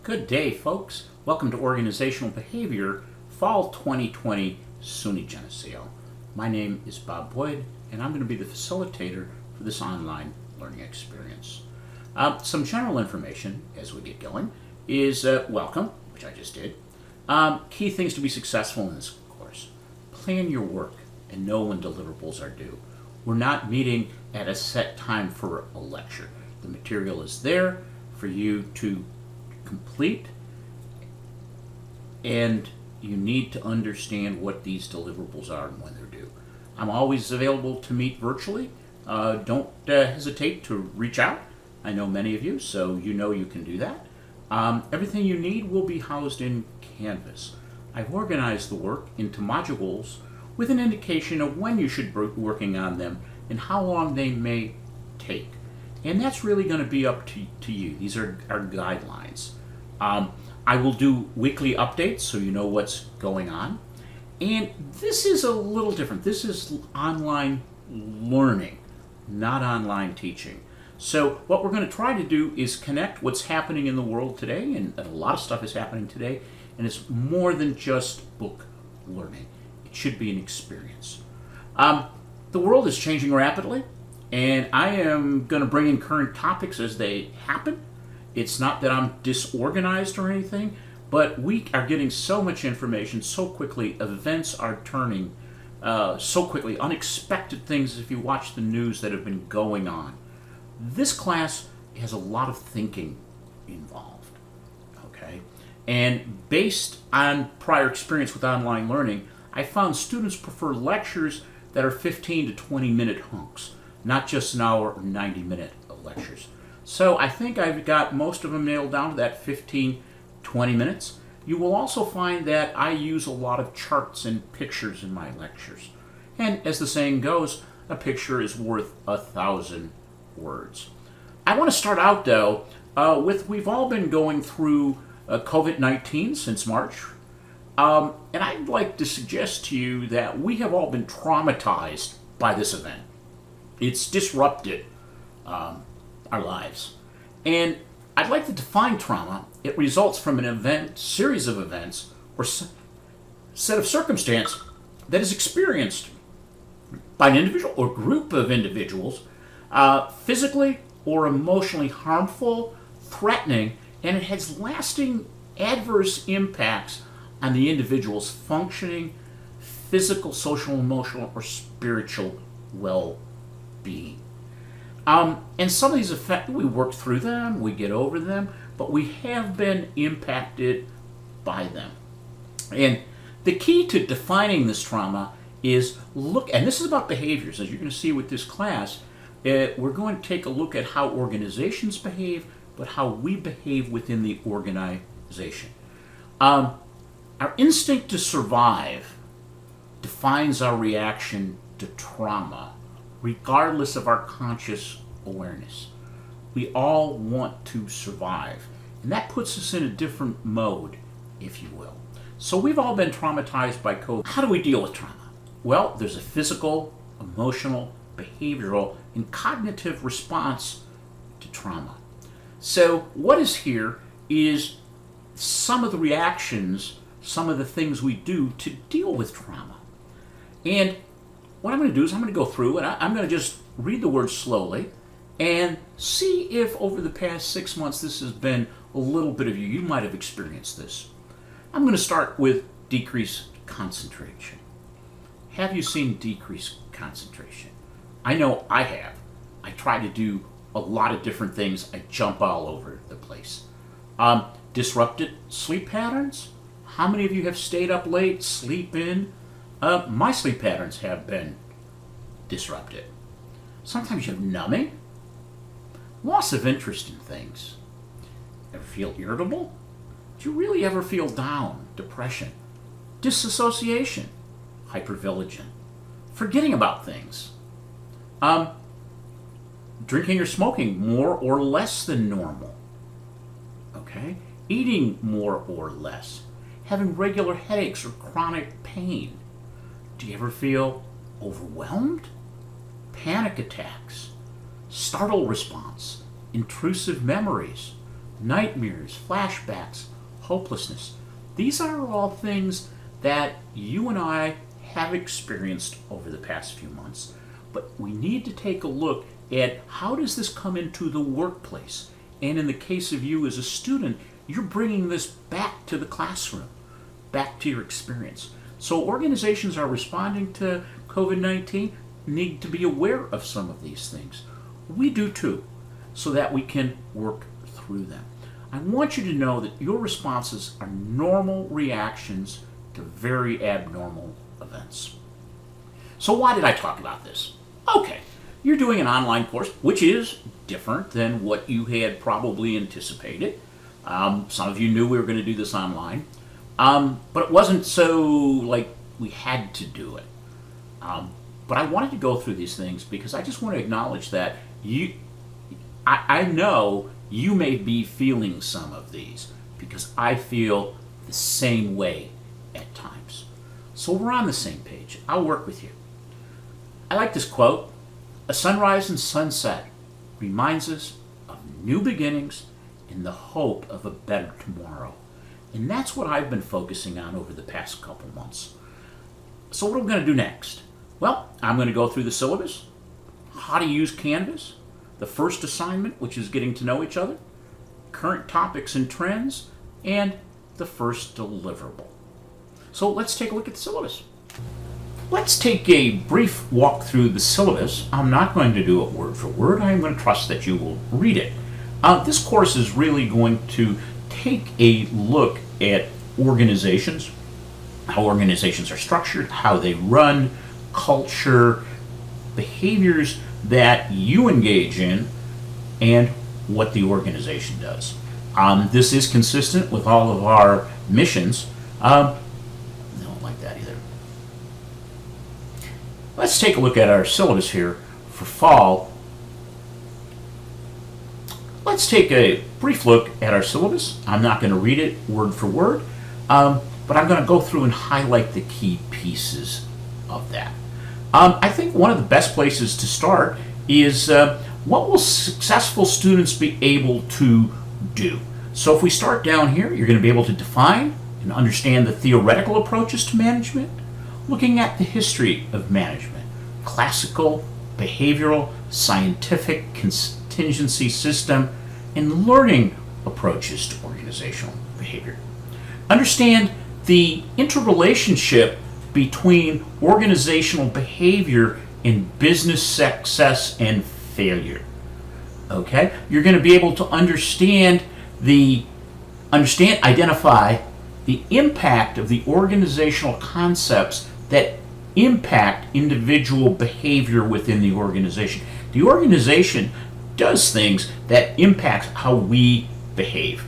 Good day, folks. Welcome to Organizational Behavior, Fall 2020, SUNY Geneseo. My name is Bob Boyd, and I'm going to be the facilitator for this online learning experience. Some general information as we get going is welcome, which I just did. Key things to be successful in this course. Plan your work and know when deliverables are due. We're not meeting at a set time for a lecture. The material is there for you to complete, and you need to understand what these deliverables are and when they're due. I'm always available to meet virtually. Don't hesitate to reach out. I know many of you, so you know you can do that. Everything you need will be housed in Canvas. I've organized the work into modules with an indication of when you should be working on them and how long they may take. And that's really going to be up to you. These are our guidelines. I will do weekly updates so you know what's going on. And this is a little different. This is online learning, not online teaching. So what we're going to try to do is connect what's happening in the world today, and a lot of stuff is happening today, and it's more than just book learning. It should be an experience. The world is changing rapidly, and I am going to bring in current topics as they happen. It's not that I'm disorganized or anything, but we are getting so much information so quickly. Events are turning so quickly. Unexpected things, if you watch the news, that have been going on. This class has a lot of thinking involved, okay? And based on prior experience with online learning, I found students prefer lectures that are 15 to 20 minute hunks, not just an hour or 90-minute lectures. So I think I've got most of them nailed down to that 15, 20 minutes. You will also find that I use a lot of charts and pictures in my lectures. And as the saying goes, a picture is worth 1,000 words. I want to start out though with we've all been going through COVID-19 since March. And I'd like to suggest to you that we have all been traumatized by this event. It's disrupted our lives. And I'd like to define trauma. It results from an event, series of events, or set of circumstance that is experienced by an individual or group of individuals, physically or emotionally harmful, threatening, and it has lasting adverse impacts on the individual's functioning, physical, social, emotional, or spiritual well-being. And some of these effects, we work through them, we get over them, but we have been impacted by them. And the key to defining this trauma is look, and this is about behaviors, as you're going to see with this class. We're going to take a look at how organizations behave, but how we behave within the organization. Our instinct to survive defines our reaction to trauma, regardless of our conscious awareness. We all want to survive, and that puts us in a different mode, if you will. So we've all been traumatized by COVID. How do we deal with trauma? Well, there's a physical, emotional, behavioral, and cognitive response to trauma. So what is here is some of the reactions, some of the things we do to deal with trauma. And what I'm going to do is I'm going to go through and I'm going to just read the words slowly and see if over the past 6 months this has been a little bit of you. You might have experienced this. I'm going to start with decreased concentration. Have you seen decreased concentration? I know I have. I try to do a lot of different things. I jump all over the place. Disrupted sleep patterns. How many of you have stayed up late, sleep in? My sleep patterns have been disrupted. Sometimes you have numbing, loss of interest in things. Ever feel irritable? Do you really ever feel down, depression, disassociation, hypervigilance, forgetting about things, drinking or smoking more or less than normal, okay? Eating more or less, having regular headaches or chronic pain. Do you ever feel overwhelmed? Panic attacks, startle response, intrusive memories, nightmares, flashbacks, hopelessness. These are all things that you and I have experienced over the past few months, but we need to take a look at how does this come into the workplace. And in the case of you as a student, you're bringing this back to the classroom, back to your experience. So organizations are responding to COVID-19 need to be aware of some of these things. We do too, so that we can work through them. I want you to know that your responses are normal reactions to very abnormal events. So why did I talk about this? Okay, you're doing an online course, which is different than what you had probably anticipated. Some of you knew we were going to do this online, but it wasn't so like we had to do it. But I wanted to go through these things because I just want to acknowledge that I know you may be feeling some of these because I feel the same way at times. So we're on the same page. I'll work with you. I like this quote: "A sunrise and sunset reminds us of new beginnings and the hope of a better tomorrow." And that's what I've been focusing on over the past couple months. So what are we going to do next? Well, I'm going to go through the syllabus, how to use Canvas, the first assignment, which is getting to know each other, current topics and trends, and the first deliverable. So let's take a look at the syllabus. Let's take a brief walk through the syllabus. I'm not going to do it word for word. I'm going to trust that you will read it. This course is really going to take a look at organizations, how organizations are structured, how they run, culture, behaviors that you engage in, and what the organization does. This is consistent with all of our missions. I don't like that either. Let's take a look at our syllabus here for fall. Let's take a brief look at our syllabus. I'm not going to read it word for word, but I'm going to go through and highlight the key pieces of that. I think one of the best places to start is what will successful students be able to do? So if we start down here, you're going to be able to define and understand the theoretical approaches to management, looking at the history of management, classical, behavioral, scientific, contingency system, and learning approaches to organizational behavior. Understand the interrelationship between organizational behavior and business success and failure. Okay? You're going to be able to identify the impact of the organizational concepts that impact individual behavior within the organization. The organization does things that impact how we behave.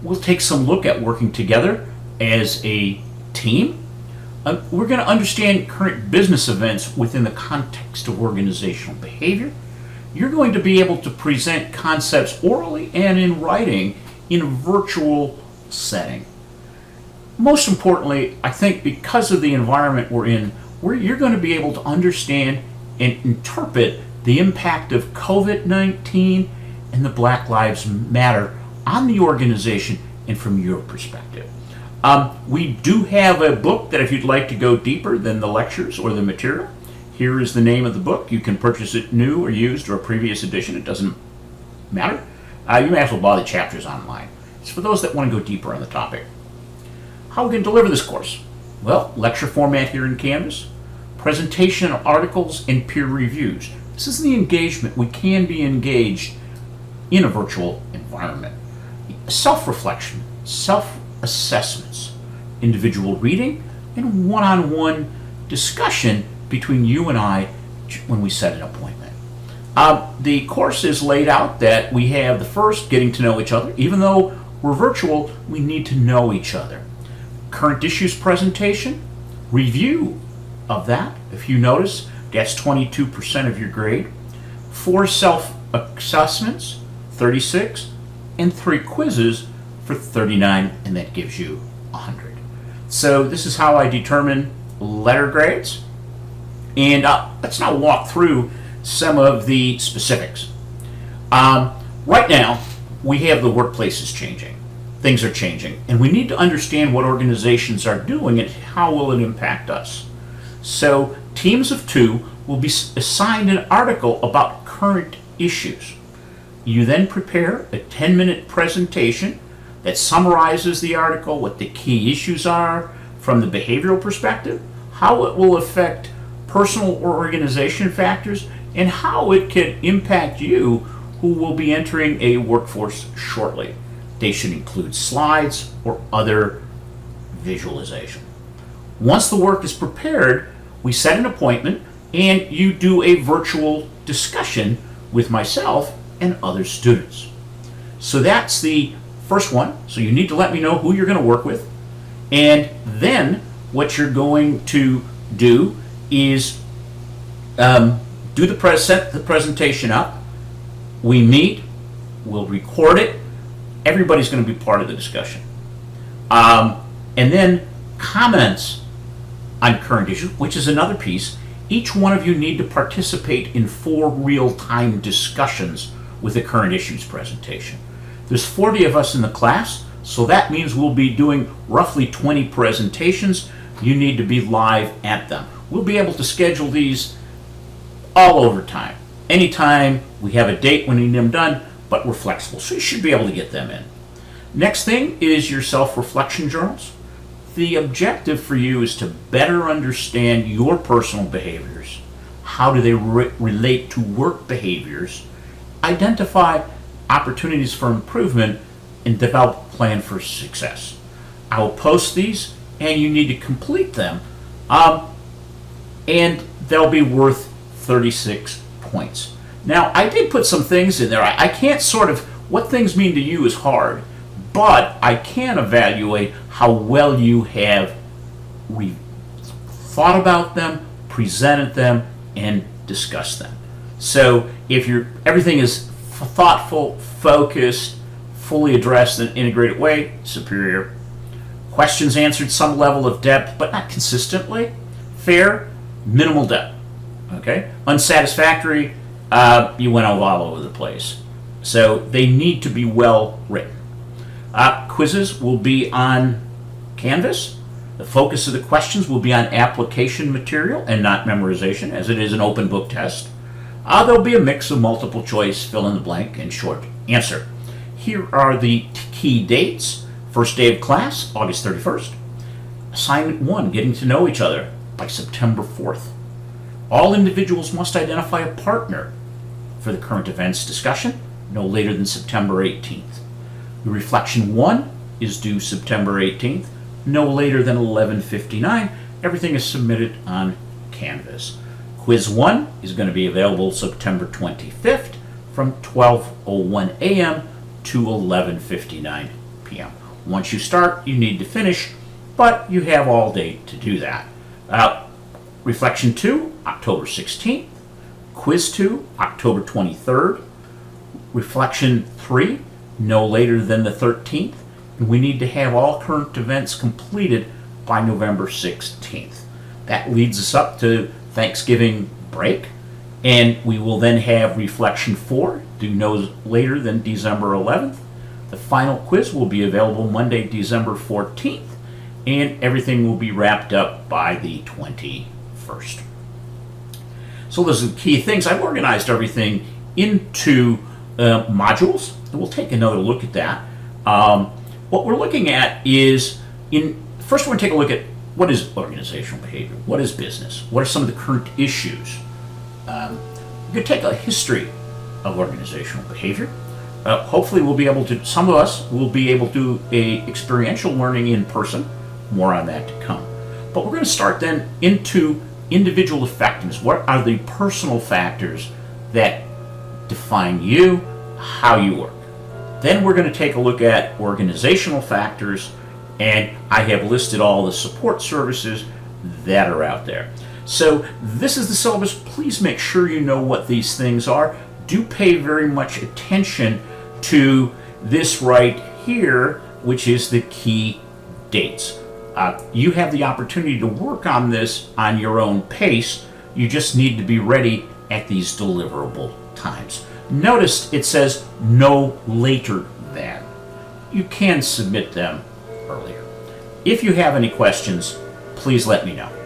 We'll take some look at working together as a team. We're going to understand current business events within the context of organizational behavior. You're going to be able to present concepts orally and in writing in a virtual setting. Most importantly, I think because of the environment we're in, you're going to be able to understand and interpret the impact of COVID-19 and the Black Lives Matter on the organization and from your perspective. We do have a book that if you'd like to go deeper than the lectures or the material, here is the name of the book. You can purchase it new or used or a previous edition. It doesn't matter. You may as well buy the chapters online. It's for those that want to go deeper on the topic. How we can deliver this course? Well, lecture format here in Canvas, presentation of articles and peer reviews. This is the engagement. We can be engaged in a virtual environment. Self-reflection, self-assessments, individual reading, and one-on-one discussion between you and I when we set an appointment. The course is laid out that we have the first, getting to know each other. Even though we're virtual, we need to know each other. Current issues presentation, review of that. If you notice, that's 22% of your grade. 4 self-assessments, 36, and 3 quizzes for 39, and that gives you 100. So this is how I determine letter grades. And let's now walk through some of the specifics. Right now, we have the workplaces changing. Things are changing, and we need to understand what organizations are doing and how will it impact us. So teams of 2 will be assigned an article about current issues. You then prepare a 10-minute presentation that summarizes the article, what the key issues are from the behavioral perspective, how it will affect personal or organization factors, and how it can impact you who will be entering a workforce shortly. They should include slides or other visualization. Once the work is prepared, we set an appointment and you do a virtual discussion with myself and other students. So that's the first one. So you need to let me know who you're going to work with. And then what you're going to do is set the presentation up. We meet, we'll record it. Everybody's going to be part of the discussion. And then comments on current issues, which is another piece. Each one of you need to participate in 4 real-time discussions with the current issues presentation. There's 40 of us in the class, so that means we'll be doing roughly 20 presentations. You need to be live at them. We'll be able to schedule these all over time. Anytime we have a date when we need them done, but we're flexible, so you should be able to get them in. Next thing is your self-reflection journals. The objective for you is to better understand your personal behaviors. How do they relate to work behaviors? Identify opportunities for improvement and develop a plan for success. I will post these and you need to complete them, and they'll be worth 36 points. Now, I did put some things in there. I can't what things mean to you is hard, but I can evaluate how well you have thought about them, presented them, and discussed them. So if everything is thoughtful, focused, fully addressed in an integrated way, superior. Questions answered some level of depth, but not consistently. Fair, minimal depth. Okay? Unsatisfactory, you went all over the place. So they need to be well written. Quizzes will be on Canvas. The focus of the questions will be on application material and not memorization, as it is an open book test. There'll be a mix of multiple choice, fill in the blank, and short answer. Here are the key dates. First day of class, August 31st. Assignment 1, getting to know each other, by September 4th. All individuals must identify a partner for the current events discussion no later than September 18th. The reflection 1 is due September 18th, no later than 11:59. Everything is submitted on Canvas. Quiz 1 is going to be available September 25th from 12:01 a.m. to 11:59 p.m. Once you start, you need to finish, but you have all day to do that. Reflection 2, October 16th. Quiz 2, October 23rd. Reflection 3, no later than the 13th. And we need to have all current events completed by November 16th. That leads us up to Thanksgiving break, and we will then have Reflection 4, due no later than December 11th. The final quiz will be available Monday, December 14th, and everything will be wrapped up by the 21st. So those are the key things. I've organized everything into modules, and we'll take another look at that. What we're looking at is, first we're going to take a look at what is organizational behavior, what is business, what are some of the current issues. We're going to take a history of organizational behavior. Hopefully some of us will be able to do a experiential learning in person. More on that to come. But we're going to start then into individual effectiveness. What are the personal factors that define you, how you work? Then we're going to take a look at organizational factors, and I have listed all the support services that are out there. So this is the syllabus. Please make sure you know what these things are. Do pay very much attention to this right here, which is the key dates. You have the opportunity to work on this on your own pace. You just need to be ready at these deliverable times. Notice it says no later than. You can submit them earlier. If you have any questions, please let me know.